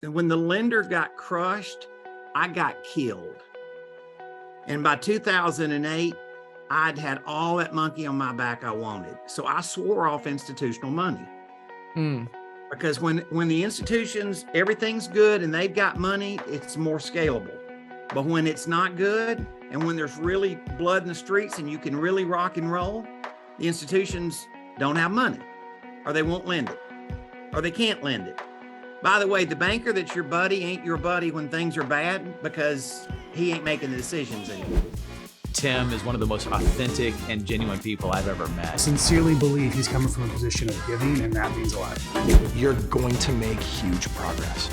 And when the lender got crushed, I got killed. And by 2008, I'd had all that monkey on my back I wanted. So I swore off institutional money. Because when the institutions, everything's good and they've got money, it's more scalable. But when it's not good, and when there's really blood in the streets and you can really rock and roll, the institutions don't have money, or they won't lend it, or they can't lend it. By the way, the banker that's your buddy ain't your buddy when things are bad, because he ain't making the decisions anymore. Tim is one of the most authentic and genuine people I've ever met. I sincerely believe he's coming from a position of giving, and that means a lot. You're going to make huge progress.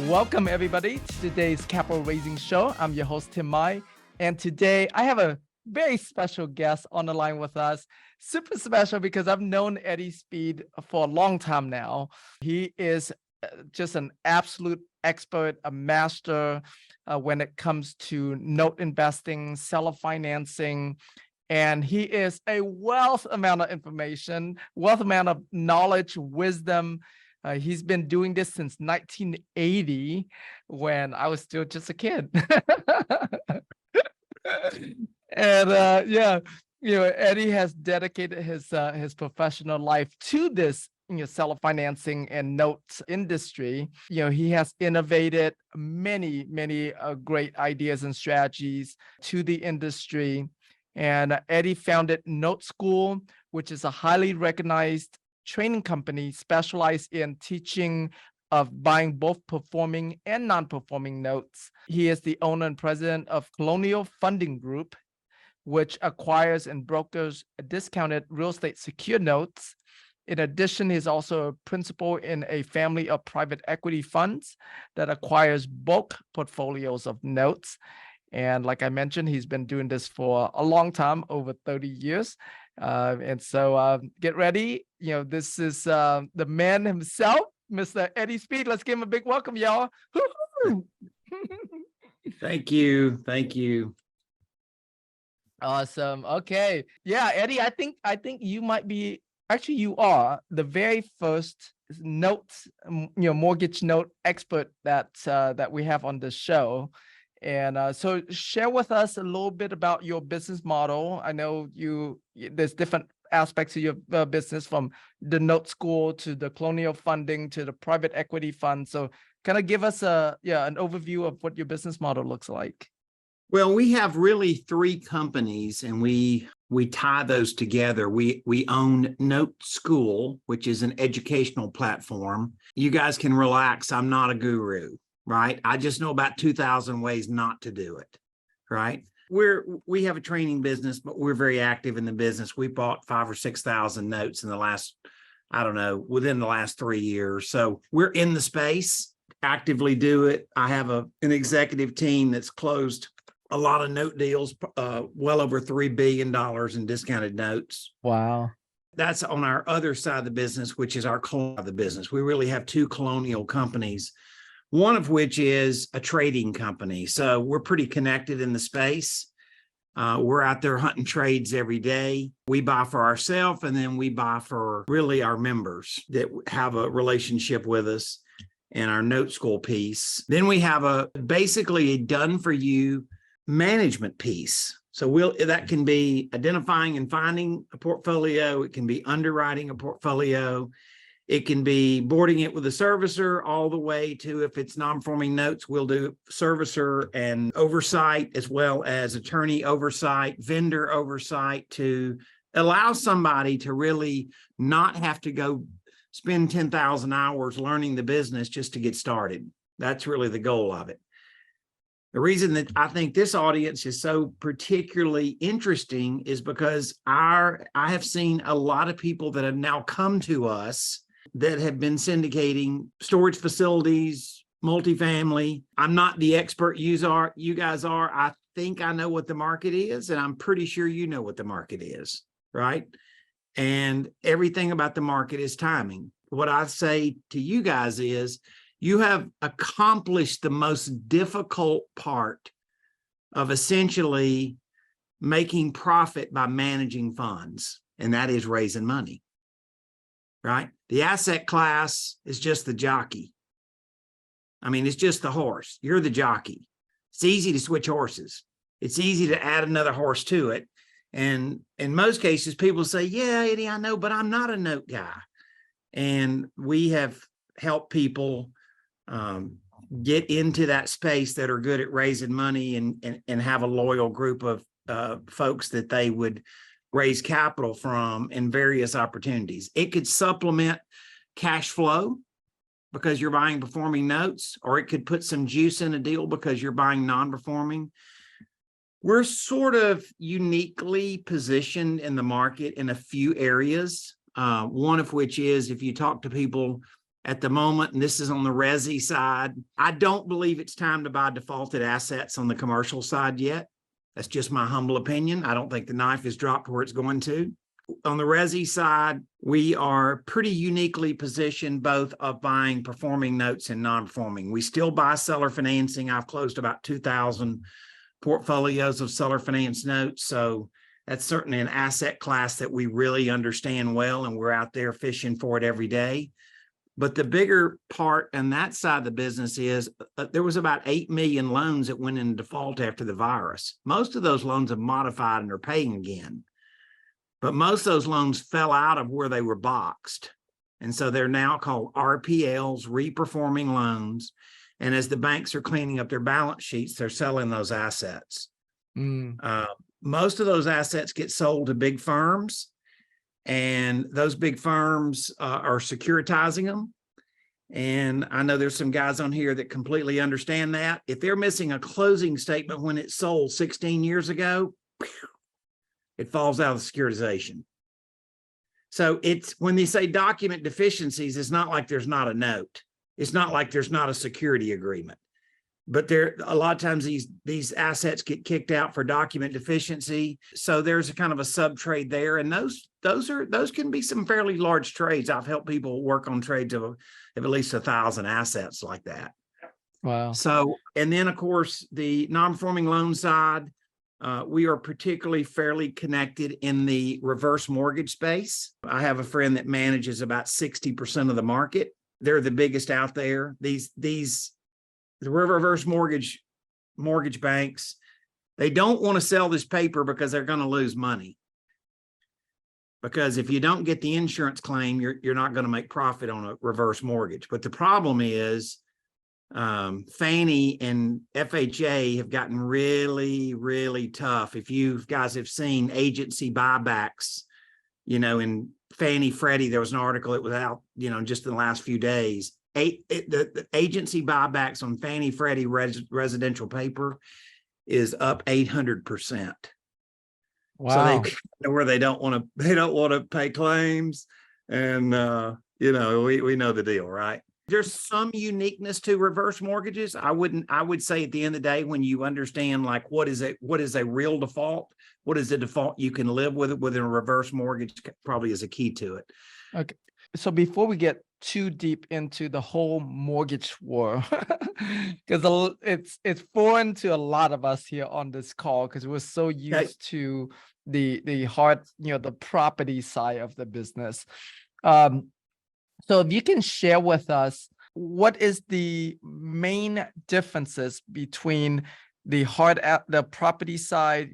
Welcome everybody to today's Capital Raising Show. I'm your host, 𝗘𝗱𝗱𝗶𝗲, and today I have a very special guest on the line with us. Super special because I've known Eddie Speed for a long time now. He is just an absolute expert, a master when it comes to note investing, seller financing, and he is a wealth amount of information, wealth amount of knowledge, wisdom. He's been doing this since 1980 when I was still just a kid. And Eddie has dedicated his professional life to this seller financing and notes industry. He has innovated many great ideas and strategies to the industry. And Eddie founded Note School, which is a highly recognized training company specialized in teaching of buying both performing and non-performing notes. He is the owner and president of Colonial Funding Group, which acquires and brokers discounted real estate secured notes. In addition, he's also a principal in a family of private equity funds that acquires bulk portfolios of notes. And like I mentioned, he's been doing this for a long time, over 30 years. And so get ready. This is the man himself, Mr. Eddie Speed. Let's give him a big welcome, y'all. Thank you. Thank you. Awesome. Okay. Yeah, Eddie, I think you might be, actually you are the very first notes, mortgage note expert that we have on this show. And so share with us a little bit about your business model. I know there's different aspects of your business, from the note school to the colonial funding to the private equity fund. So kind of give us an overview of what your business model looks like. Well, we have really three companies, and we tie those together. We own Note School, which is an educational platform. You guys can relax. I'm not a guru, right? I just know about 2,000 ways not to do it, right? We have a training business, but we're very active in the business. We bought 5,000 or 6,000 notes in the last, within the last 3 years. So we're in the space, actively do it. I have an executive team that's closed a lot of note deals, well over $3 billion in discounted notes. Wow. That's on our other side of the business, which is our colonial side of the business. We really have two colonial companies, one of which is a trading company. So we're pretty connected in the space. We're out there hunting trades every day. We buy for ourselves, and then we buy for really our members that have a relationship with us, and our Note School piece. Then we have basically a done-for-you management piece. So that can be identifying and finding a portfolio. It can be underwriting a portfolio. It can be boarding it with a servicer, all the way to, if it's non-performing notes, we'll do servicer and oversight, as well as attorney oversight, vendor oversight, to allow somebody to really not have to go spend 10,000 hours learning the business just to get started. That's really the goal of it. The reason that I think this audience is so particularly interesting is because I have seen a lot of people that have now come to us that have been syndicating storage facilities, multifamily. I'm not the expert you guys are. I think I know what the market is, and I'm pretty sure you know what the market is, right? And everything about the market is timing. What I say to you guys is, you have accomplished the most difficult part of essentially making profit by managing funds, and that is raising money. right? The asset class is just the jockey. I mean, it's just the horse. You're the jockey. It's easy to switch horses. It's easy to add another horse to it. And in most cases, people say, yeah, Eddie, I know, but I'm not a note guy. And we have helped people get into that space that are good at raising money and have a loyal group of folks that they would raise capital from in various opportunities. It could supplement cash flow because you're buying performing notes, or it could put some juice in a deal because you're buying non-performing. We're sort of uniquely positioned in the market in a few areas, one of which is if you talk to people at the moment, and this is on the resi side, I don't believe it's time to buy defaulted assets on the commercial side yet. That's just my humble opinion. I don't think the knife is dropped where it's going to. On the resi side, we are pretty uniquely positioned both of buying performing notes and non-performing. We still buy seller financing. I've closed about 2,000 portfolios of seller finance notes. So that's certainly an asset class that we really understand well, and we're out there fishing for it every day. But the bigger part on that side of the business is there was about 8 million loans that went in default after the virus. Most of those loans have modified and are paying again. But most of those loans fell out of where they were boxed. And so they're now called RPLs, reperforming loans. And as the banks are cleaning up their balance sheets, they're selling those assets. Most of those assets get sold to big firms, and those big firms are securitizing them. And I know there's some guys on here that completely understand that. If they're missing a closing statement when it's sold 16 years ago, it falls out of the securitization. So it's when they say document deficiencies, it's not like there's not a note. It's not like there's not a security agreement. But there, a lot of times these assets get kicked out for document deficiency. So there's a kind of a sub trade there, and those can be some fairly large trades. I've helped people work on trades of at least 1,000 assets like that. Wow. So, and then of course the non-performing loan side, we are particularly fairly connected in the reverse mortgage space. I have a friend that manages about 60% of the market. They're the biggest out there. The reverse mortgage banks, they don't want to sell this paper because they're going to lose money. Because if you don't get the insurance claim, you're not going to make profit on a reverse mortgage. But the problem is Fannie and FHA have gotten really, really tough. If you guys have seen agency buybacks, in Fannie Freddie, there was an article that was out, just in the last few days. The agency buybacks on Fannie Freddie residential paper is up 800%. Wow. So they don't want to pay claims, and we know the deal, right? There's some uniqueness to reverse mortgages. I would say at the end of the day, when you understand like what is a real default, what is a default you can live with it within a reverse mortgage probably is a key to it. Okay. So before we get too deep into the whole mortgage war, because it's foreign to a lot of us here on this call, because we're so used to the hard, the property side of the business. So if you can share with us, what is the main differences between the property side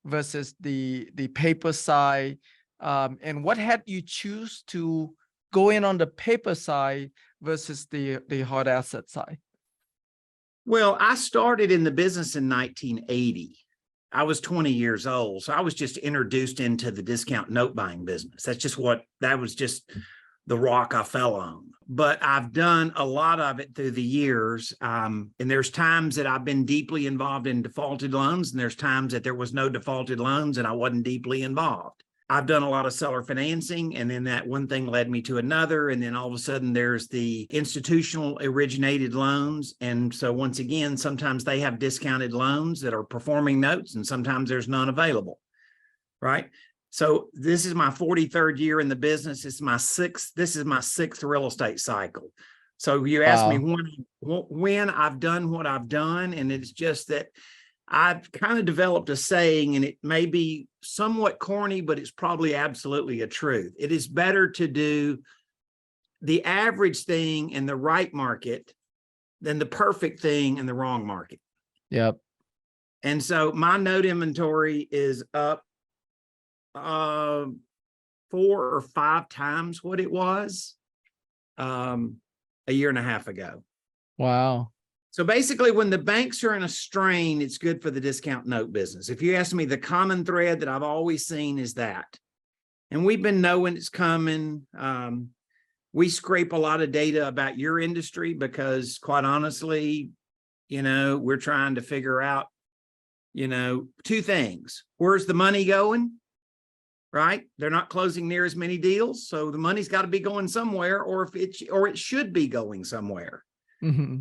versus the paper side, and what had you choose to go in on the paper side versus the hard asset side? Well, I started in the business in 1980. I was 20 years old. So I was just introduced into the discount note buying business. That was just the rock I fell on. But I've done a lot of it through the years. And there's times that I've been deeply involved in defaulted loans, and there's times that there was no defaulted loans and I wasn't deeply involved. I've done a lot of seller financing, and then that one thing led me to another. And then all of a sudden there's the institutional originated loans. And so once again, sometimes they have discounted loans that are performing notes, and sometimes there's none available, right? So this is my 43rd year in the business. This is my sixth real estate cycle. So you asked me when I've done what I've done, and it's just that I've kind of developed a saying, and it may be somewhat corny, but it's probably absolutely a truth. It is better to do the average thing in the right market than the perfect thing in the wrong market. Yep. And so my note inventory is up 4 or 5 times what it was a year and a half ago. Wow. So basically, when the banks are in a strain, it's good for the discount note business. If you ask me, the common thread that I've always seen is that. And we've been knowing it's coming. We scrape a lot of data about your industry because, quite honestly, we're trying to figure out, 2 things. Where's the money going? Right? They're not closing near as many deals. So the money's got to be going somewhere, or it should be going somewhere. Mm-hmm.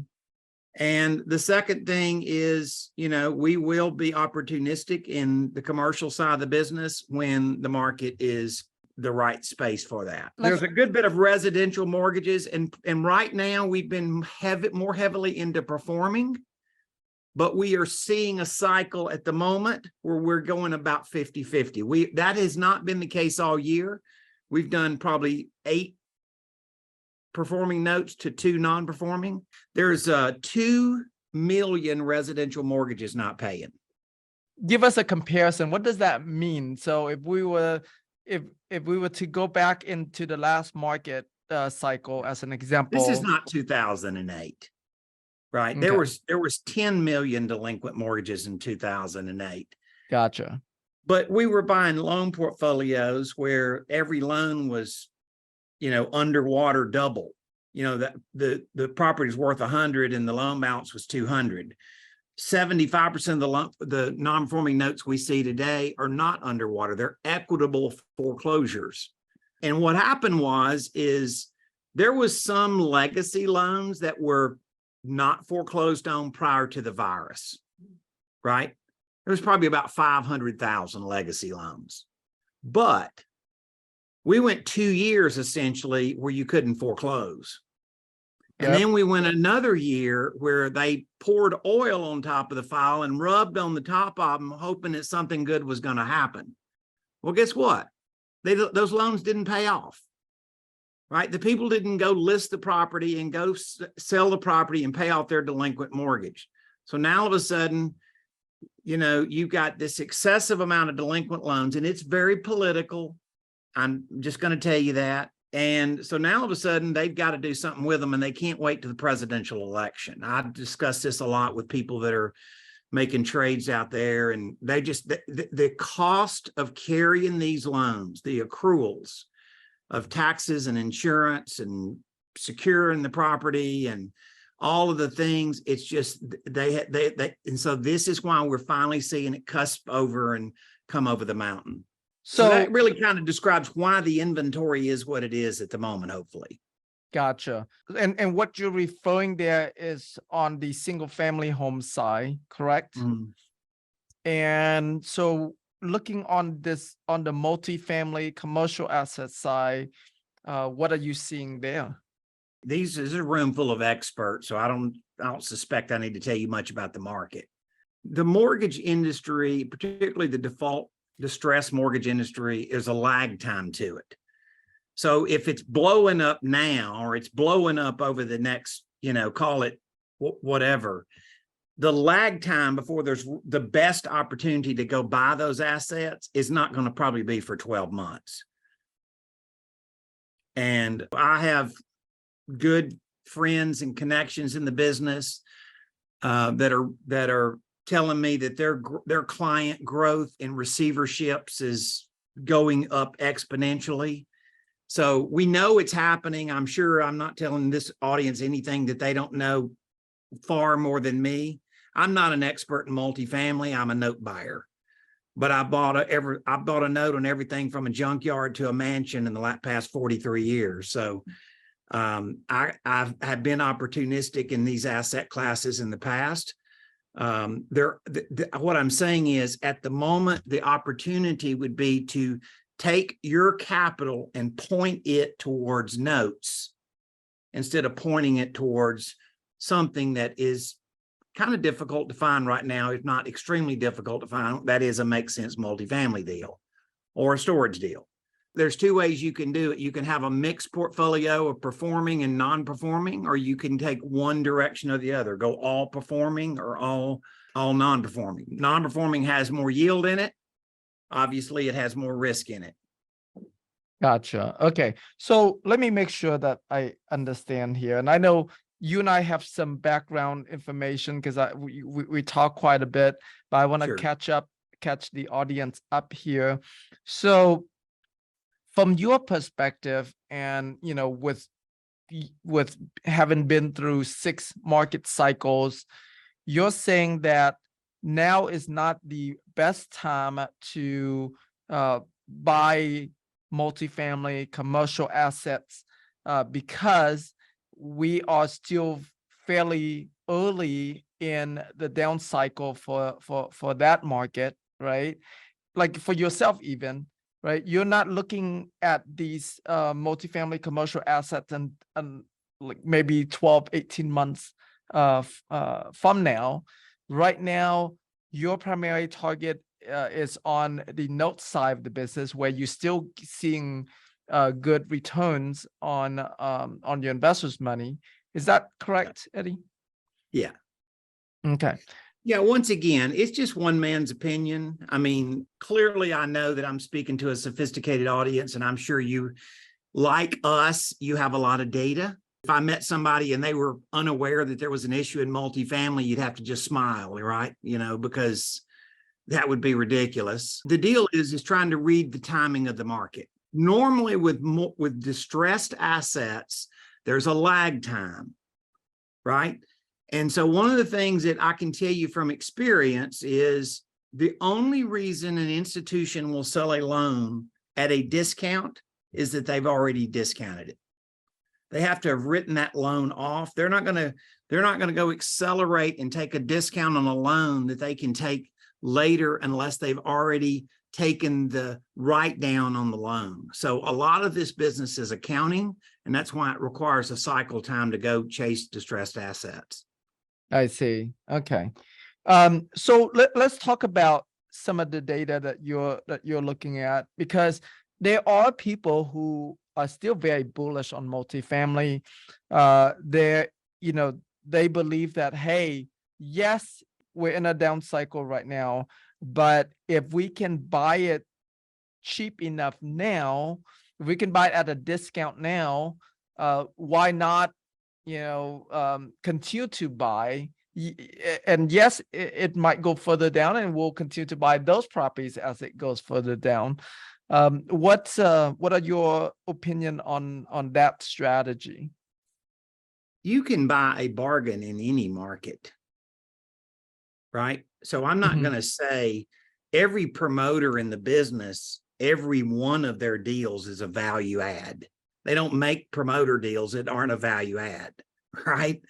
And the second thing is, we will be opportunistic in the commercial side of the business when the market is the right space for that. There's a good bit of residential mortgages, and right now we've been more heavily into performing, but we are seeing a cycle at the moment where we're going about 50-50. That has not been the case all year. We've done probably 8 performing notes to 2 non-performing. There's 2 million residential mortgages not paying. Give us a comparison. What does that mean? So if we were to go back into the last market cycle as an example, this is not 2008, right? Okay. There was 10 million delinquent mortgages in 2008. Gotcha. But we were buying loan portfolios where every loan was, underwater double. That the property's worth 100 and the loan balance was 200. 75% of the non-performing notes we see today are not underwater. They're equitable foreclosures. And what happened is there was some legacy loans that were not foreclosed on prior to the virus, right? There was probably about 500,000 legacy loans. But we went 2 years essentially where you couldn't foreclose. And then we went another year where they poured oil on top of the file and rubbed on the top of them, hoping that something good was going to happen. Well, guess what? Those loans didn't pay off, right? The people didn't go list the property and go sell the property and pay off their delinquent mortgage. So now all of a sudden, you've got this excessive amount of delinquent loans, and it's very political. I'm just going to tell you that. And so now all of a sudden they've got to do something with them, and they can't wait to the presidential election. I discuss this a lot with people that are making trades out there, and they just, the cost of carrying these loans, the accruals of taxes and insurance and securing the property and all of the things, it's just, and so this is why we're finally seeing it cusp over and come over the mountain. So that really kind of describes why the inventory is what it is at the moment, hopefully. Gotcha. And what you're referring there is on the single family home side, correct? Mm. And so looking on the multifamily commercial asset side, what are you seeing there? This is a room full of experts, so I don't suspect I need to tell you much about the market. The mortgage industry, particularly the distress mortgage industry, is a lag time to it. So if it's blowing up now, or it's blowing up over the next, call it whatever, the lag time before there's the best opportunity to go buy those assets is not going to probably be for 12 months. And I have good friends and connections in the business that are telling me that their client growth in receiverships is going up exponentially. So we know it's happening. I'm sure I'm not telling this audience anything that they don't know far more than me. I'm not an expert in multifamily. I'm a note buyer, but I bought a note on everything from a junkyard to a mansion in the past 43 years. So I have been opportunistic in these asset classes in the past. What I'm saying is, at the moment, the opportunity would be to take your capital and point it towards notes instead of pointing it towards something that is kind of difficult to find right now, if not extremely difficult to find. That is a make sense multifamily deal or a storage deal. There's two ways you can do it. You can have a mixed portfolio of performing and non-performing, or you can take one direction or the other, go all performing or all non-performing. Non-performing has more yield in it. Obviously, it has more risk in it. Gotcha. Okay. So let me make sure that I understand here. And I know you and I have some background information because we talk quite a bit, but I want to Sure. catch the audience up here. So from your perspective, and with having been through 6 market cycles, you're saying that now is not the best time to buy multifamily commercial assets because we are still fairly early in the down cycle for that market, right? Like for yourself even, right? You're not looking at these multifamily commercial assets and like maybe 12, 18 months from now. Right now, your primary target is on the note side of the business, where you're still seeing good returns on your investors' money. Is that correct, Eddie? Yeah. Okay. Yeah, once again, it's just one man's opinion. I mean, clearly I know that I'm speaking to a sophisticated audience, and I'm sure you, like us, you have a lot of data. If I met somebody and they were unaware that there was an issue in multifamily, you'd have to just smile, right? Because that would be ridiculous. The deal is trying to read the timing of the market. Normally with distressed assets, there's a lag time, right? And so one of the things that I can tell you from experience is the only reason an institution will sell a loan at a discount is that they've already discounted it. They have to have written that loan off. They're not going to go accelerate and take a discount on a loan that they can take later unless they've already taken the write down on the loan. So a lot of this business is accounting, and that's why it requires a cycle time to go chase distressed assets. I see. Okay. So let's talk about some of the data that you're looking at, because there are people who are still very bullish on multifamily. They believe that, hey, yes, we're in a down cycle right now, but if we can buy it cheap enough now, if we can buy it at a discount now, why not continue to buy? And yes, it might go further down, and we'll continue to buy those properties as it goes further down. What are your opinion on that strategy? You can buy a bargain in any market, right? So I'm not going to say every promoter in the business, every one of their deals is a value add. They don't make promoter deals that aren't a value add, right?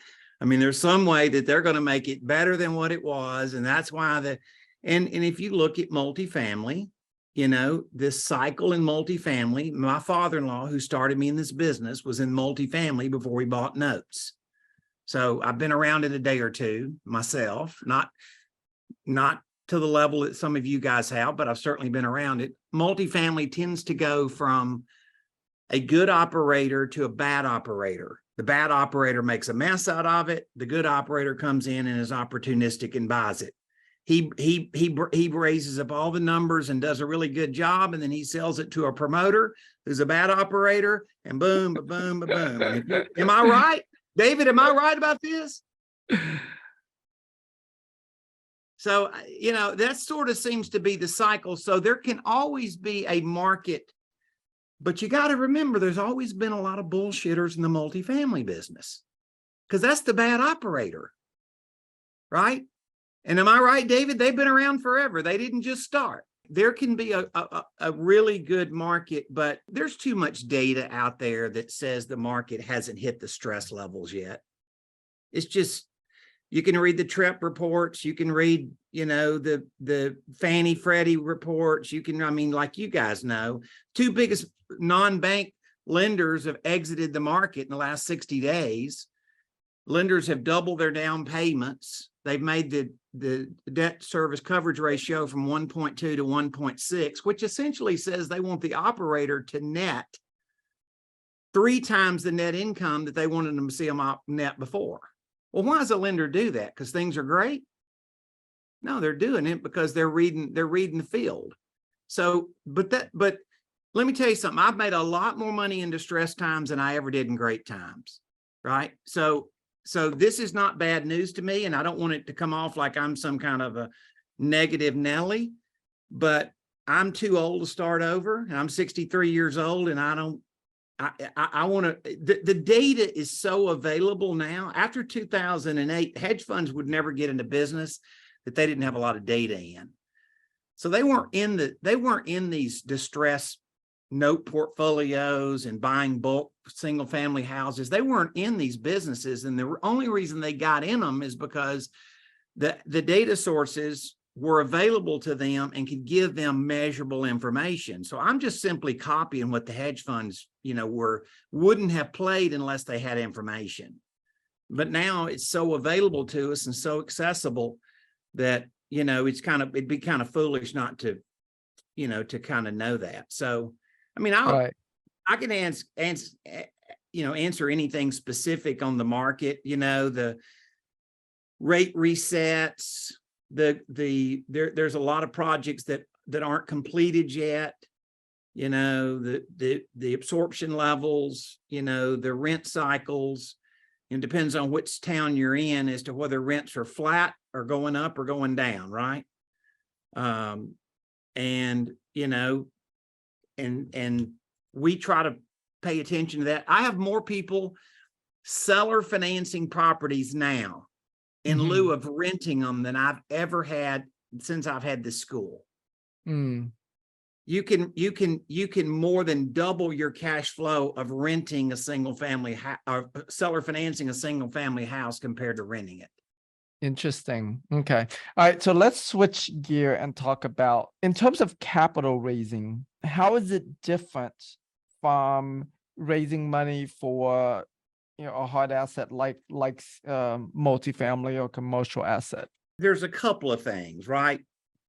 I mean, there's some way that they're going to make it better than what it was. And that's why and if you look at multifamily, this cycle in multifamily, my father-in-law, who started me in this business, was in multifamily before we bought notes. So I've been around it a day or two myself, not to the level that some of you guys have, but I've certainly been around it. Multifamily tends to go from a good operator to a bad operator. The bad operator makes a mess out of it. The good operator comes in and is opportunistic and buys it. He raises up all the numbers and does a really good job, and then he sells it to a promoter who's a bad operator, and boom, boom, boom. Am I right, David? Am I right about this? So, that sort of seems to be the cycle. So there can always be a market, but you got to remember there's always been a lot of bullshitters in the multifamily business, because that's the bad operator, right? And am I right, David? They've been around forever. They didn't just start. There can be a really good market, but there's too much data out there that says the market hasn't hit the stress levels yet. It's just, you can read the TREP reports. You can read, the Fannie Freddie reports. Like you guys know, 2 biggest non-bank lenders have exited the market in the last 60 days. Lenders have doubled their down payments. they've made the debt service coverage ratio from 1.2 to 1.6, which essentially says they want the operator to net 3 times the net income that they wanted them to see them net before. Well, why does a lender do that? Because things are great? No, they're doing it because they're reading the field. So, but let me tell you something. I've made a lot more money in distressed times than I ever did in great times, right? So this is not bad news to me, and I don't want it to come off like I'm some kind of a negative Nelly, but I'm too old to start over, and I'm 63 years old, and I want to, the data is so available now. After 2008, hedge funds would never get into business that they didn't have a lot of data in. So they weren't in these distressed note portfolios and buying bulk single family houses. They weren't in these businesses. And the only reason they got in them is because the data sources were available to them and could give them measurable information. So I'm just simply copying what the hedge funds, wouldn't have played unless they had information. But now it's so available to us and so accessible that, it'd be kind of foolish not to, to kind of know that. So, I mean, I can answer anything specific on the market, the rate resets, there's a lot of projects that aren't completed yet, the absorption levels, the rent cycles. It depends on which town you're in as to whether rents are flat or going up or going down, right? And we try to pay attention to that. I have more people seller financing properties now in lieu of renting them than I've ever had since I've had this school. You can more than double your cash flow of renting a single family or seller financing a single family house compared to renting it. Interesting. Okay. All right. So let's switch gear and talk about, in terms of capital raising, how is it different from raising money for, a hard asset like multifamily or commercial asset? There's a couple of things, right?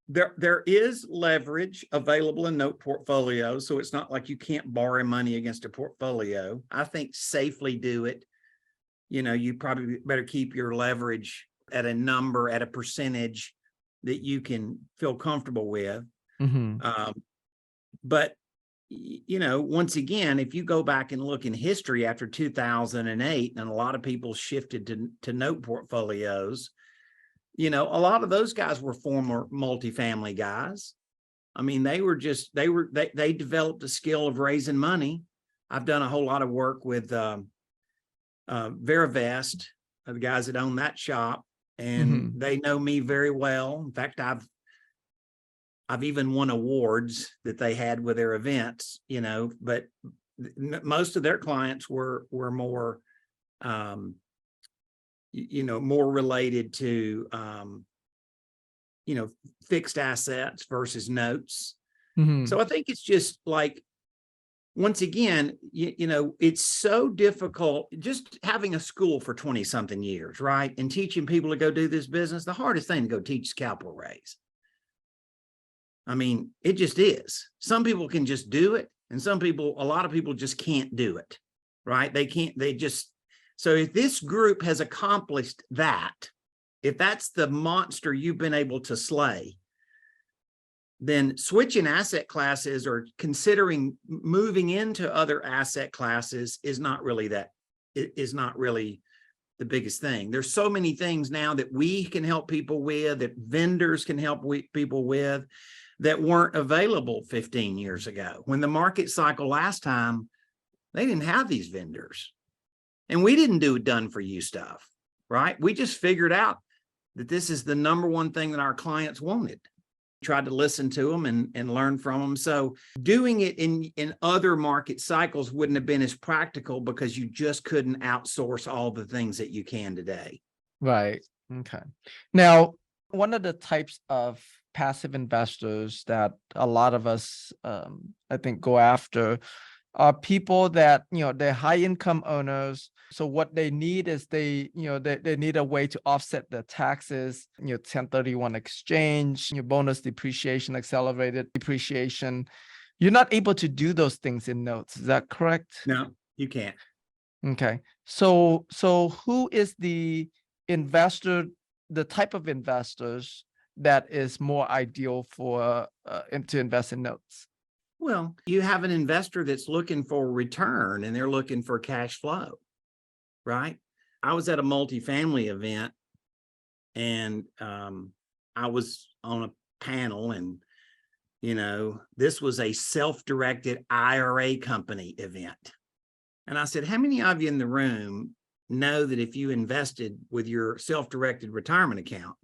There is leverage available in note portfolios, so it's not like you can't borrow money against a portfolio. I think safely do it. You probably better keep your leverage at a number, at a percentage that you can feel comfortable with. But once again, if you go back and look in history after 2008, and a lot of people shifted to note portfolios, a lot of those guys were former multifamily guys. I mean, they developed a skill of raising money. I've done a whole lot of work with Veravest, the guys that own that shop, and they know me very well. In fact, I've even won awards that they had with their events, but most of their clients were more, more related to, fixed assets versus notes. So I think it's just like, once again, it's so difficult just having a school for 20 something years, right? And teaching people to go do this business. The hardest thing to go teach is capital raise. I mean, it just is. Some people can just do it. And a lot of people just can't do it, right? So if this group has accomplished that, if that's the monster you've been able to slay, then switching asset classes or considering moving into other asset classes is not really the biggest thing. There's so many things now that we can help people with, that vendors can help people with, that weren't available 15 years ago. When the market cycle last time, they didn't have these vendors. And we didn't do done for you stuff, right? We just figured out that this is the number one thing that our clients wanted. Tried to listen to them and learn from them. So doing it in other market cycles wouldn't have been as practical because you just couldn't outsource all the things that you can today. Right. Okay. Now, one of the types of passive investors that a lot of us, I think, go after are people that, they're high income owners. So what they need is they need a way to offset their taxes, 1031 exchange, bonus depreciation, accelerated depreciation. You're not able to do those things in notes. Is that correct? No, you can't. Okay. So who is the investor, the type of investors that is more ideal for to invest in notes? Well, you have an investor that's looking for a return and they're looking for cash flow, right? I was at a multifamily event and I was on a panel and, this was a self-directed IRA company event. And I said, how many of you in the room know that if you invested with your self-directed retirement account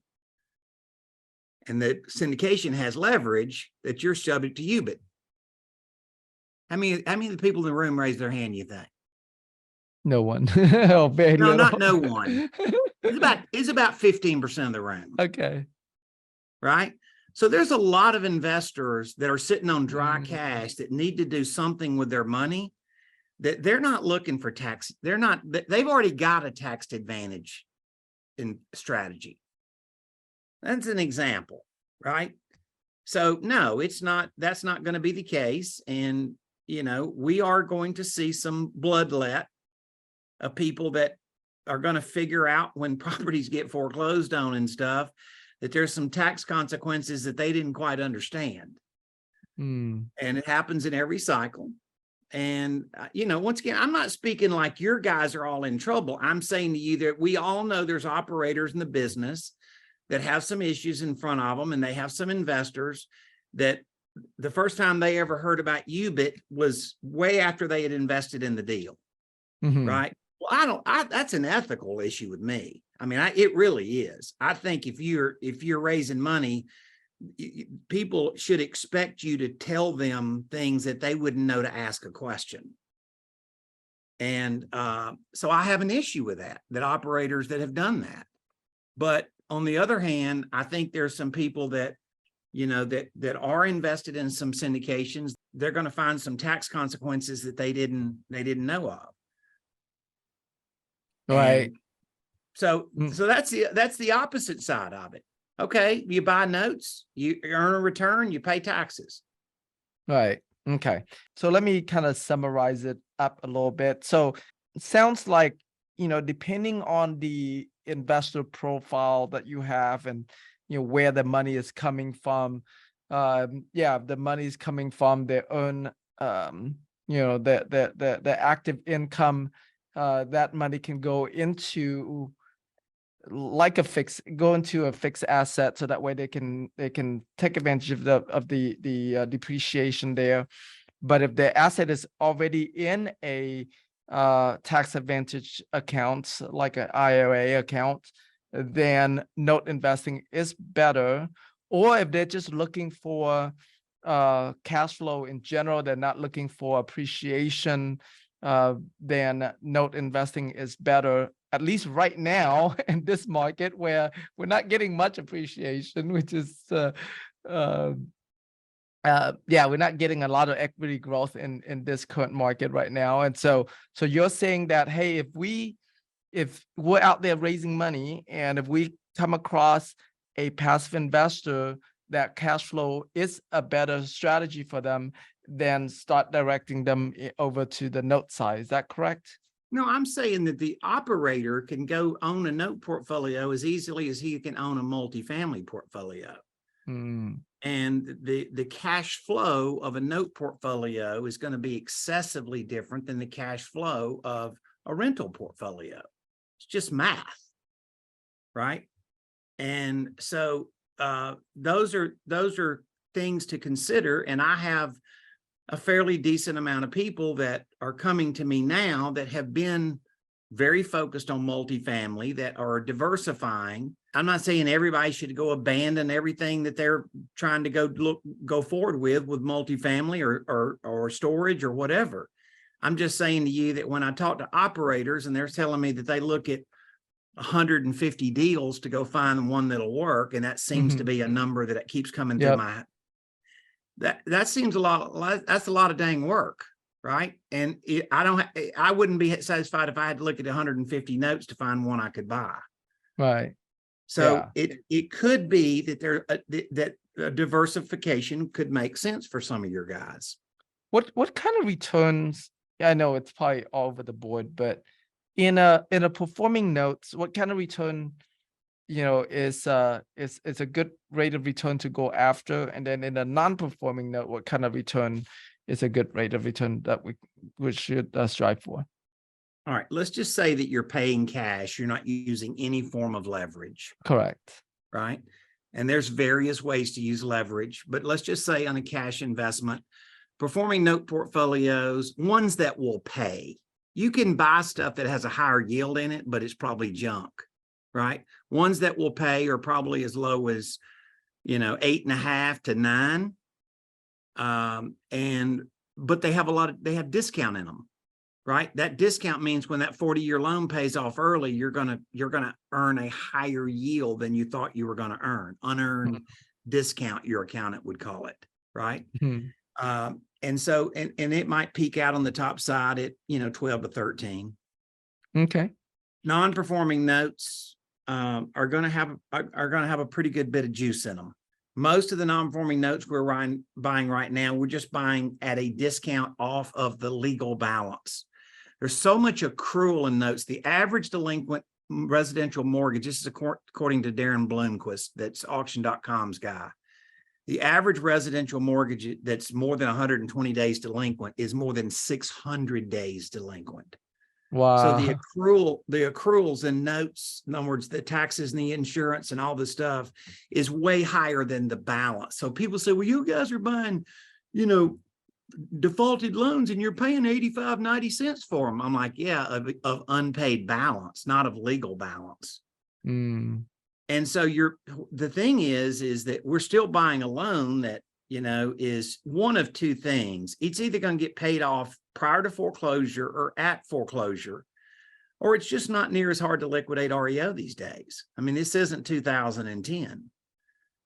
and that syndication has leverage, that you're subject to UBIT? How many of the people in the room raise their hand, you think? No one. Oh, very No, little. not no one. It's about 15% of the room. Okay. Right? So there's a lot of investors that are sitting on dry cash that need to do something with their money, that they're not looking for tax. They've already got a tax advantage in strategy. That's an example, right? So no, that's not going to be the case. And, we are going to see some bloodlet of people that are going to figure out when properties get foreclosed on and stuff, that there's some tax consequences that they didn't quite understand. And it happens in every cycle. And, once again, I'm not speaking like your guys are all in trouble. I'm saying to you that we all know there's operators in the business that have some issues in front of them, and they have some investors that the first time they ever heard about UBIT was way after they had invested in the deal, right? Well, that's an ethical issue with me. I mean, it really is. I think if you're raising money, people should expect you to tell them things that they wouldn't know to ask a question. And so I have an issue with that operators that have done that. But on the other hand, I think there's some people that, that are invested in some syndications. They're going to find some tax consequences that they didn't know of. Right. And so that's the opposite side of it. Okay, you buy notes, you earn a return, you pay taxes. Right. Okay. So let me kind of summarize it up a little bit. So it sounds like, depending on the investor profile that you have and, where the money is coming from, the money is coming from their own, the active income, that money can go into a fixed asset, so that way they can take advantage of the depreciation there. But if the asset is already in a tax advantage account, like an IRA account, then note investing is better. Or if they're just looking for cash flow in general, they're not looking for appreciation, then note investing is better, at least right now in this market where we're not getting much appreciation, which is we're not getting a lot of equity growth in this current market right now. And so you're saying that, hey, if we're out there raising money and if we come across a passive investor, that cash flow is a better strategy for them, then start directing them over to the note side. Is that correct? No, I'm saying that the operator can go own a note portfolio as easily as he can own a multifamily portfolio. And the cash flow of a note portfolio is going to be excessively different than the cash flow of a rental portfolio. It's just math, right? And so those are things to consider. And I have a fairly decent amount of people that are coming to me now that have been very focused on multifamily, that are diversifying. I'm not saying everybody should go abandon everything that they're trying to go forward with multifamily or storage or whatever. I'm just saying to you that when I talk to operators and they're telling me that they look at 150 deals to go find one that'll work, and that seems to be a number that keeps coming through my. That seems a lot. That's a lot of dang work. right? And I wouldn't be satisfied if I had to look at 150 notes to find one I could buy. Right. So Yeah. it could be that that diversification could make sense for some of your guys. What kind of returns? I know it's probably all over the board, but in a performing notes, what kind of return, is a good rate of return to go after? And then in a non-performing note, what kind of return is a good rate of return that we should strive for? All right, let's just say that you're paying cash. You're not using any form of leverage, Correct. right? And there's various ways to use leverage, but let's just say on a cash investment, performing note portfolios, ones that will pay. You can buy stuff that has a higher yield in it, but it's probably junk, right? Ones that will pay are probably as low as, 8.5 to 9. But they have discount in them, right? That discount means when that 40-year loan pays off early, you're gonna earn a higher yield than you thought you were gonna earn. Unearned discount, your accountant would call it, right? And so, and it might peak out on the top side at 12 to 13. Okay. Non-performing notes are going to have a pretty good bit of juice in them. Most of the non-performing notes we're buying right now, we're just buying at a discount off of the legal balance. There's so much accrual in notes. The average delinquent residential mortgage, this is according to Darren Bloomquist, that's auction.com's guy. The average residential mortgage that's more than 120 days delinquent is more than 600 days delinquent. Wow. So the accruals and notes, in other words, the taxes and the insurance and all this stuff is way higher than the balance. So people say, well, you guys are buying, defaulted loans and you're paying 85, 90 cents for them. I'm like, yeah, of unpaid balance, not of legal balance. And so the thing is that we're still buying a loan that, is one of two things. It's either going to get paid off prior to foreclosure or at foreclosure, or it's just not near as hard to liquidate REO these days. I mean, this isn't 2010.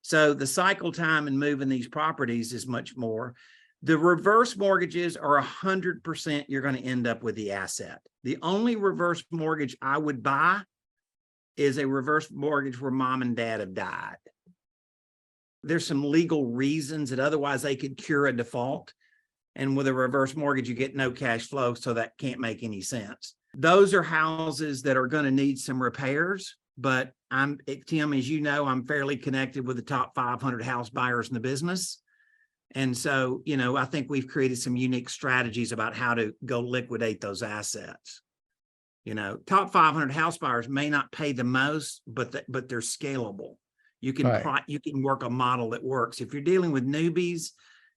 So the cycle time in moving these properties is much more. The reverse mortgages are 100% you're going to end up with the asset. The only reverse mortgage I would buy is a reverse mortgage where mom and dad have died. There's some legal reasons that otherwise they could cure a default. And with a reverse mortgage, you get no cash flow, so that can't make any sense. Those are houses that are going to need some repairs, but Tim, as you know, I'm fairly connected with the top 500 house buyers in the business. And so, I think we've created some unique strategies about how to go liquidate those assets. Top 500 house buyers may not pay the most, but they're scalable. You can work a model that works. If you're dealing with newbies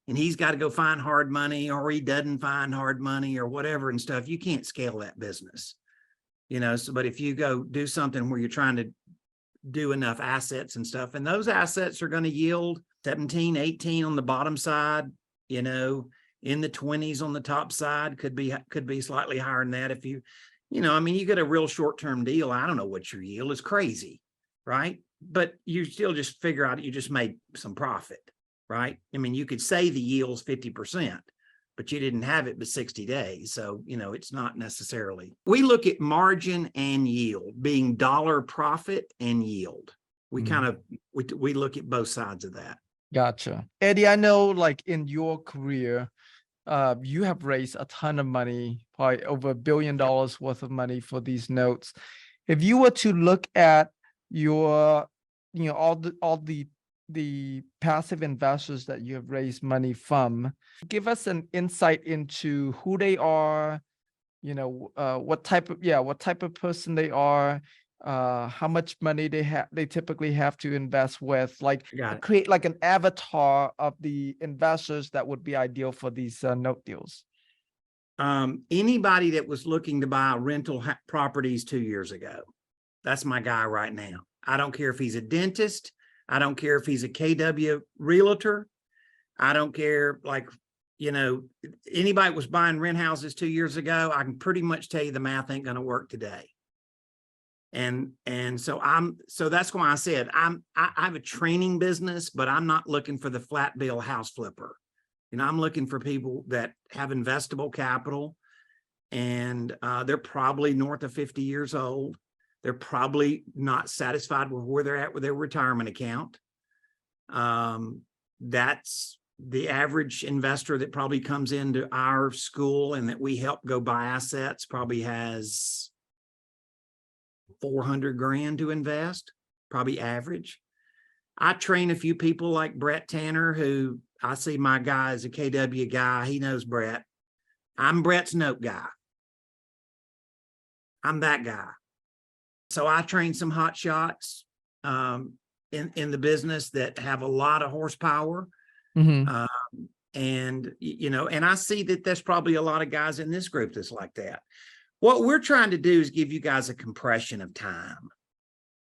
and he's got to go find hard money, or he doesn't find hard money or whatever and stuff, you can't scale that business. But if you go do something where you're trying to do enough assets and stuff, and those assets are going to yield 17, 18 on the bottom side, in the 20s on the top side, could be slightly higher than that. If you get a real short-term deal, I don't know what your yield is, crazy, right? But you still just figure out you just made some profit, right? I mean, you could say the yield's 50%, but you didn't have it but 60 days. So, it's not necessarily. We look at margin and yield, being dollar profit and yield. We we look at both sides of that. Gotcha. Eddie, I know like in your career, you have raised a ton of money, probably over $1 billion worth of money for these notes. If you were to look at your, all the passive investors that you have raised money from, give us an insight into who they are, what type of person they are, how much money they typically have to invest with, create like an avatar of the investors that would be ideal for these note deals. Anybody that was looking to buy rental properties 2 years ago, that's my guy right now. I don't care if he's a dentist. I don't care if he's a KW realtor. I don't care, anybody was buying rent houses 2 years ago. I can pretty much tell you the math ain't going to work today. And so that's why I said I have a training business, but I'm not looking for the flat bill house flipper. You know, I'm looking for people that have investable capital, and they're probably north of 50 years old. They're probably not satisfied with where they're at with their retirement account. That's the average investor that probably comes into our school and that we help go buy assets probably has 400 grand to invest, probably average. I train a few people like Brett Tanner, who I see my guy is a KW guy. He knows Brett. I'm Brett's note guy. I'm that guy. So I train some hot shots in the business that have a lot of horsepower. And, you know, and I see that there's probably a lot of guys in this group that's like that. What we're trying to do is give you guys a compression of time.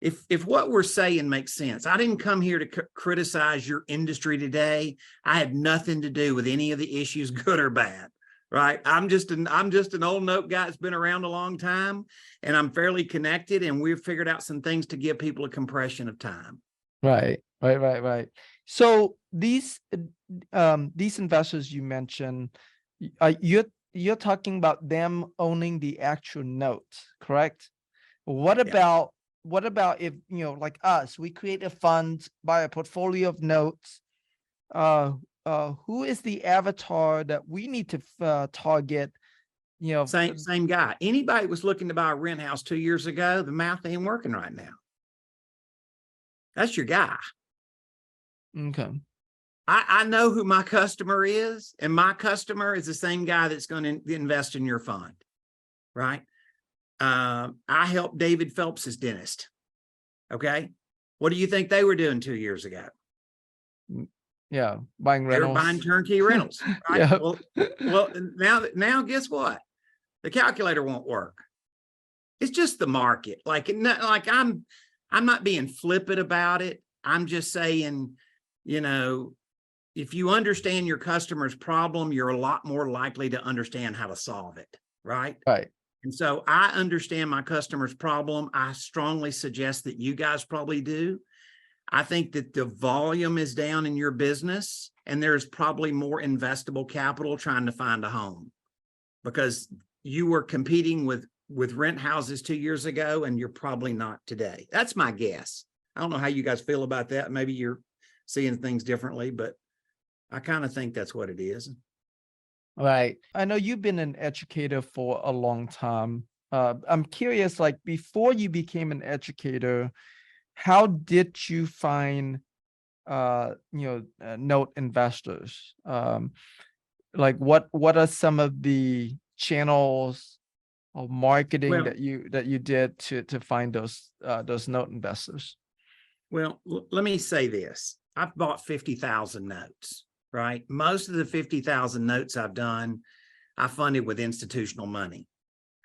If what we're saying makes sense. I didn't come here to criticize your industry today. I had nothing to do with any of the issues, good or bad, right? I'm just an old note guy that's been around a long time, and I'm fairly connected, and we've figured out some things to give people a compression of time. Right. So these investors you mentioned, you're talking about them owning the actual note, correct? What about if, you know, like us, we create a fund, buy a portfolio of notes? Who is the avatar that we need to target? You know, same guy. Anybody was looking to buy a rent house 2 years ago, the math ain't working right now. That's your guy. Okay. I know who my customer is, and my customer is the same guy that's going to invest in your fund, right? I helped David Phelps' dentist. Okay. What do you think they were doing 2 years ago? Yeah. Buying They were rentals. buying turnkey rentals. Right? Yeah. Well, now guess what? The calculator won't work. It's just the market. Like I'm not being flippant about it. I'm just saying, you know, if you understand your customer's problem, you're a lot more likely to understand how to solve it. Right. Right. And so I understand my customer's problem. I strongly suggest that you guys probably do. I think that the volume is down in your business, and there's probably more investable capital trying to find a home, because you were competing with rent houses 2 years ago, and you're probably not today. That's my guess. I don't know how you guys feel about that. Maybe you're seeing things differently, but I kind of think that's what it is. Right. I know you've been an educator for a long time. I'm curious, like before you became an educator, how did you find, note investors? Like what are some of the channels of marketing that you did to find those note investors? Well, let me say this. I've bought 50,000 notes, right? Most of the 50,000 notes I've done, I funded with institutional money.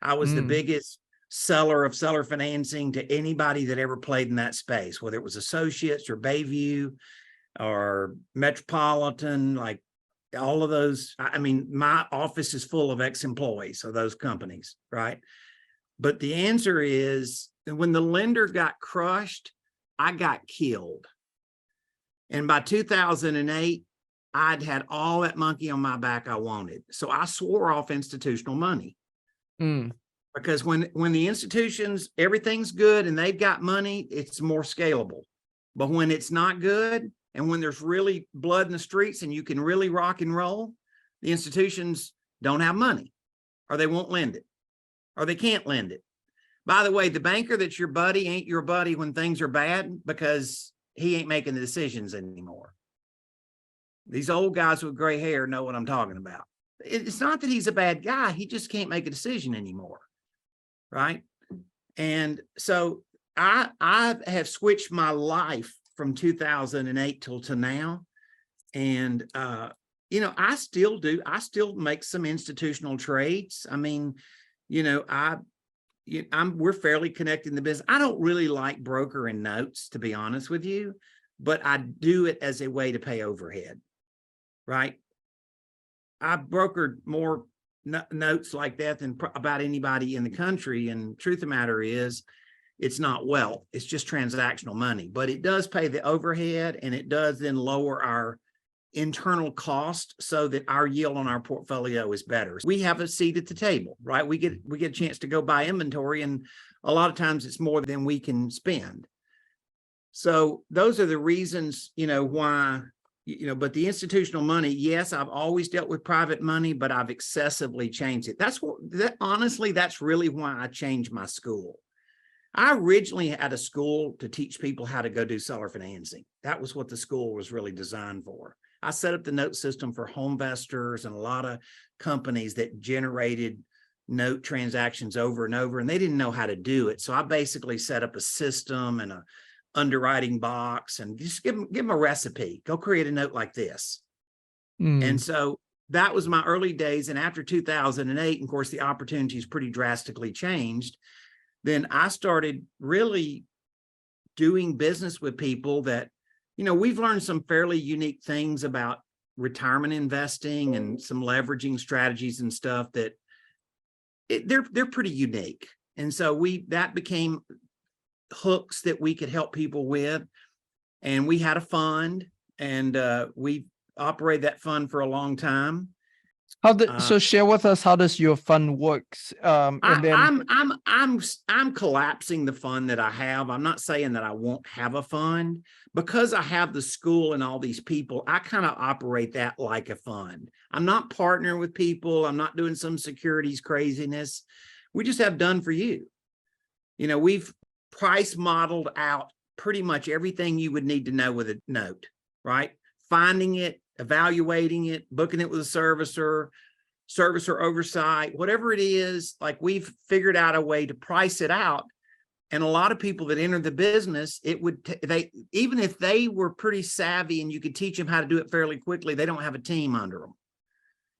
I was the biggest seller of seller financing to anybody that ever played in that space, whether it was Associates or Bayview or Metropolitan, like all of those. I mean, my office is full of ex-employees of those companies, right? But the answer is, when the lender got crushed, I got killed. And by 2008, I'd had all that monkey on my back I wanted. So I swore off institutional money. Because when the institutions, everything's good and they've got money, it's more scalable. But when it's not good, and when there's really blood in the streets and you can really rock and roll, the institutions don't have money, or they won't lend it, or they can't lend it. By the way, the banker that's your buddy ain't your buddy when things are bad, because he ain't making the decisions anymore. These old guys with gray hair know what I'm talking about. It's not that he's a bad guy. He just can't make a decision anymore. Right. And so I have switched my life from 2008 till to now. And, I still make some institutional trades. I mean, we're fairly connected in the business. I don't really like brokering notes, to be honest with you, but I do it as a way to pay overhead. Right. I brokered more notes like that than about anybody in the country. And truth of the matter is, it's not wealth. It's just transactional money, but it does pay the overhead, and it does then lower our internal cost so that our yield on our portfolio is better. We have a seat at the table, right? We get a chance to go buy inventory, and a lot of times it's more than we can spend. So those are the reasons, why, but the institutional money, yes, I've always dealt with private money, but I've excessively changed it. Honestly, that's really why I changed my school. I originally had a school to teach people how to go do seller financing. That was what the school was really designed for. I set up the note system for home investors and a lot of companies that generated note transactions over and over, and they didn't know how to do it. So I basically set up a system and a underwriting box and just give them a recipe. Go create a note like this. And so that was my early days. And after 2008, of course, the opportunities pretty drastically changed. Then I started really doing business with people that, we've learned some fairly unique things about retirement investing and some leveraging strategies and stuff that they're pretty unique. And so that became hooks that we could help people with. And we had a fund, and we operated that fund for a long time. So share with us, how does your fund works? I'm collapsing the fund that I have. I'm not saying that I won't have a fund, because I have the school and all these people. I kind of operate that like a fund. I'm not partnering with people. I'm not doing some securities craziness. We just have done for you. We've price modeled out pretty much everything you would need to know with a note, right? Finding it, evaluating it, booking it with a servicer oversight, whatever it is. Like, we've figured out a way to price it out. And a lot of people that enter the business, even if they were pretty savvy and you could teach them how to do it fairly quickly, they don't have a team under them.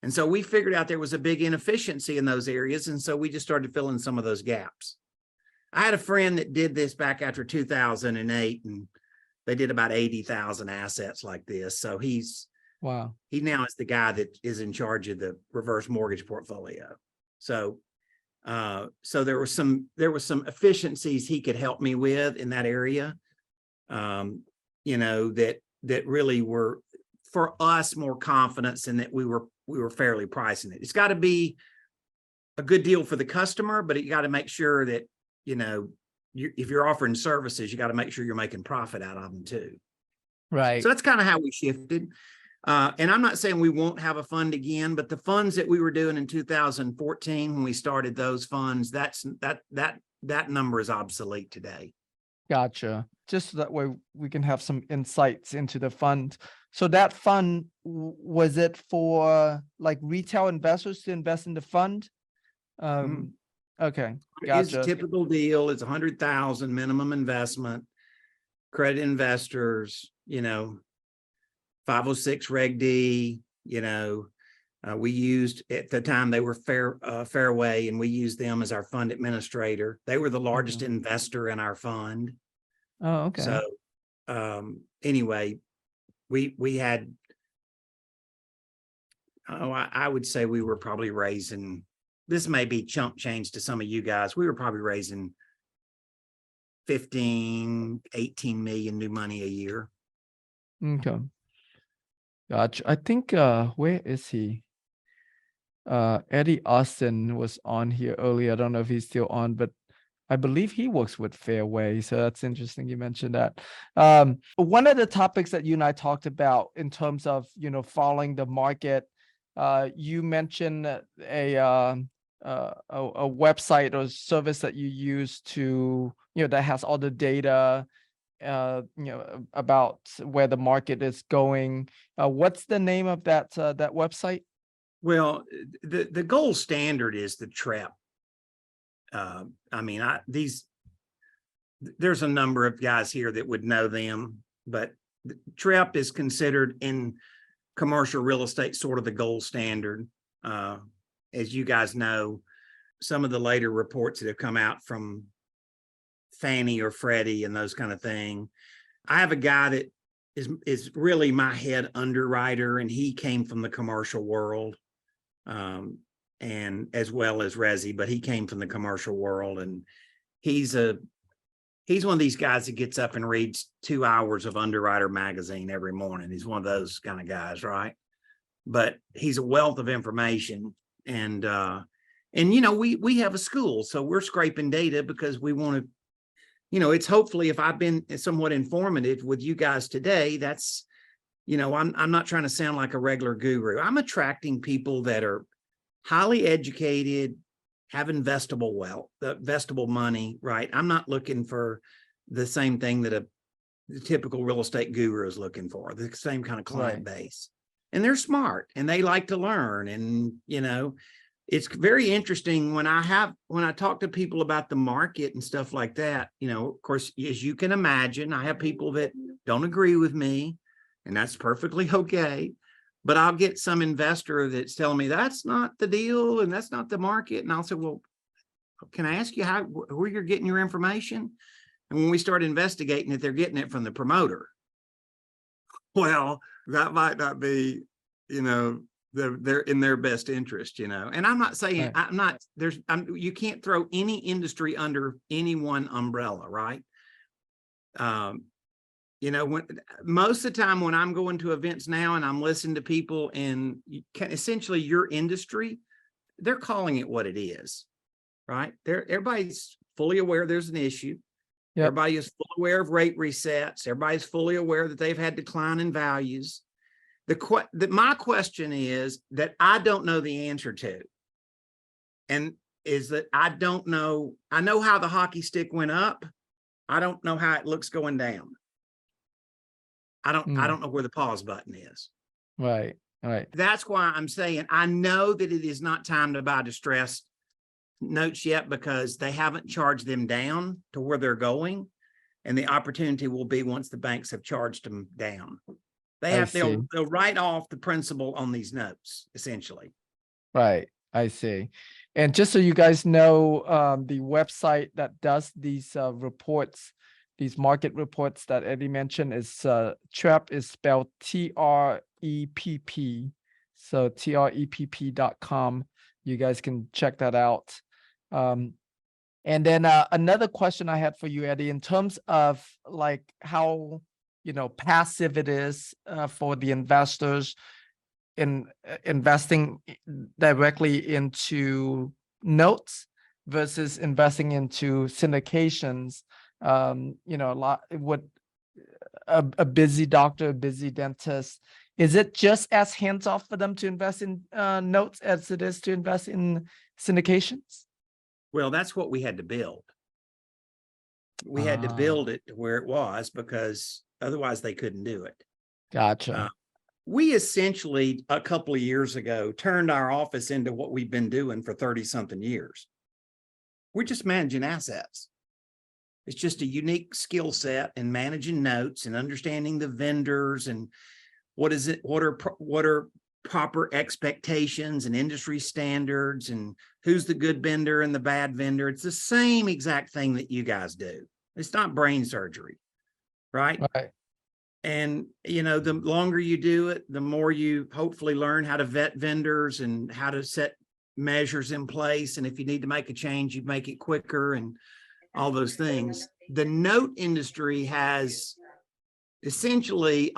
And so we figured out there was a big inefficiency in those areas. And so we just started filling some of those gaps. I had a friend that did this back after 2008, and they did about 80,000 assets like this. So he now is the guy that is in charge of the reverse mortgage portfolio. So there were some efficiencies he could help me with in that area, that really were, for us, more confidence in that we were fairly pricing it. It's got to be a good deal for the customer, but you got to make sure that, if you're offering services, you got to make sure you're making profit out of them too. Right. So that's kind of how we shifted. And I'm not saying we won't have a fund again, but the funds that we were doing in 2014, when we started those funds, that number is obsolete today. Gotcha. Just so that way we can have some insights into the fund. So that fund, was it for like retail investors to invest in the fund? Okay, gotcha. It's a typical deal. It's 100,000 minimum investment, credit investors, 506 Reg D, we used, at the time, they were Fairway, and we used them as our fund administrator. They were the largest investor in our fund. Oh, okay. So anyway, we had, I would say we were probably raising, this may be chump change to some of you guys, we were probably raising 15, 18 million new money a year. Okay. Gotcha. I think, where is he? Eddie Austin was on here earlier. I don't know if he's still on, but I believe he works with Fairway. So that's interesting you mentioned that. One of the topics that you and I talked about in terms of, following the market, you mentioned a website or service that you use to, that has all the data, about where the market is going. What's the name of that website? Well, the gold standard is the TREP. There's a number of guys here that would know them, but TREP is considered in commercial real estate sort of the gold standard. As you guys know, some of the later reports that have come out from Fannie or Freddie and those kind of thing. I have a guy that is really my head underwriter, and he came from the commercial world, and as well as Resi, but he came from the commercial world, and he's a he's one of these guys that gets up and reads 2 hours of Underwriter magazine every morning. He's one of those kind of guys, right? But he's a wealth of information. And you know, we have a school, so we're scraping data because we want to, you know, it's hopefully, if I've been somewhat informative with you guys today, that's, you know, I'm not trying to sound like a regular guru. I'm attracting people that are highly educated, have investable wealth, investable money, right? I'm not looking for the same thing that the typical real estate guru is looking for, the same kind of client base. And they're smart and they like to learn. And, you know, it's very interesting when I talk to people about the market and stuff like that. You know, of course, as you can imagine, I have people that don't agree with me, and that's perfectly okay. But I'll get some investor that's telling me that's not the deal and that's not the market. And I'll say, well, can I ask you where you're getting your information? And when we start investigating it, they're getting it from the promoter. Well, that might not be, you know, they're in their best interest, you know. And I'm not saying, you can't throw any industry under any one umbrella, right? You know, most of the time when I'm going to events now and I'm listening to people and essentially your industry, they're calling it what it is, right? Everybody's fully aware there's an issue. Yep. Everybody is fully aware of rate resets. Everybody's fully aware that they've had decline in values. My question is that I don't know the answer to, and is that I don't know. I know how the hockey stick went up. I don't know how it looks going down. I don't know where the pause button is. Right. That's why I'm saying I know that it is not time to buy distressed notes yet, because they haven't charged them down to where they're going. And the opportunity will be once the banks have charged them down. They'll write off the principal on these notes, essentially. Right. I see. And just so you guys know, the website that does these reports, these market reports that Eddie mentioned, is TREPP is spelled TREPP. So TREPP.com. You guys can check that out. And then another question I had for you, Eddie, in terms of like how, you know, passive it is for the investors in investing directly into notes versus investing into syndications. You know, a busy doctor, a busy dentist, is it just as hands-off for them to invest in notes as it is to invest in syndications? Well, that's what we had to build. We had to build it to where it was, because otherwise they couldn't do it. Gotcha. We essentially, a couple of years ago, turned our office into what we've been doing for 30-something years. We're just managing assets. It's just a unique skill set in managing notes and understanding the vendors and what are proper expectations and industry standards and who's the good vendor and the bad vendor. It's the same exact thing that you guys do. It's not brain surgery, right? Right. And, you know, the longer you do it, the more you hopefully learn how to vet vendors and how to set measures in place. And if you need to make a change, you make it quicker and all those things. The note industry has essentially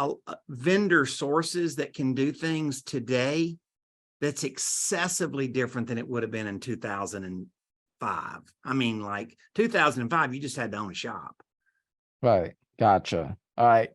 vendor sources that can do things today that's excessively different than it would have been in 2005. I mean, like 2005, you just had to own a shop. Right. Gotcha. All right.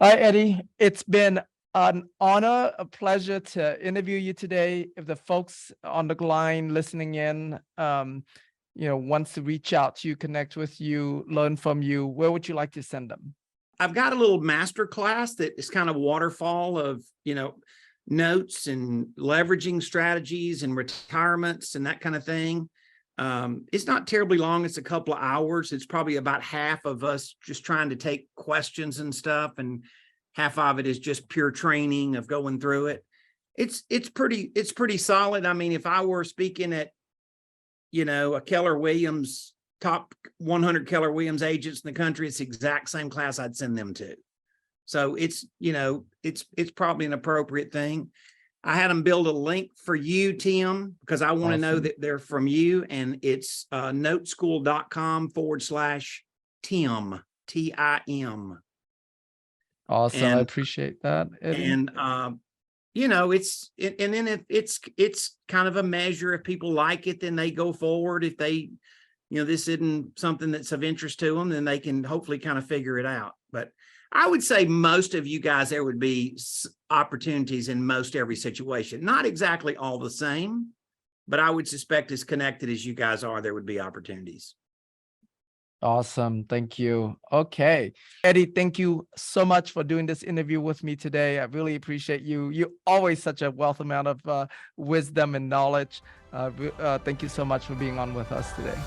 All right, Eddie, it's been an honor, a pleasure to interview you today. If the folks on the line listening in, you know, wants to reach out to you, connect with you, learn from you, where would you like to send them? I've got a little master class that is kind of waterfall of, you know, notes and leveraging strategies and retirements and that kind of thing. It's not terribly long. It's a couple of hours. It's probably about half of us just trying to take questions and stuff, and half of it is just pure training of going through it. It's pretty solid. I mean, if I were speaking at, you know, a Keller Williams, top 100 Keller Williams agents in the country, it's the exact same class I'd send them to. So it's, you know, it's probably an appropriate thing. I had them build a link for you, Tim, because I want to know that they're from you, and it's noteschool.com/ Tim, Tim. Awesome. I And- appreciate that, Eddie. And you know, it's kind of a measure. If people like it, then they go forward. If they, this isn't something that's of interest to them, then they can hopefully kind of figure it out. But I would say most of you guys, there would be opportunities in most every situation. Not exactly all the same, but I would suspect as connected as you guys are, there would be opportunities. Awesome. Thank you. Okay. Eddie, thank you so much for doing this interview with me today. I really appreciate you. You're always such a wealth amount of wisdom and knowledge. Thank you so much for being on with us today.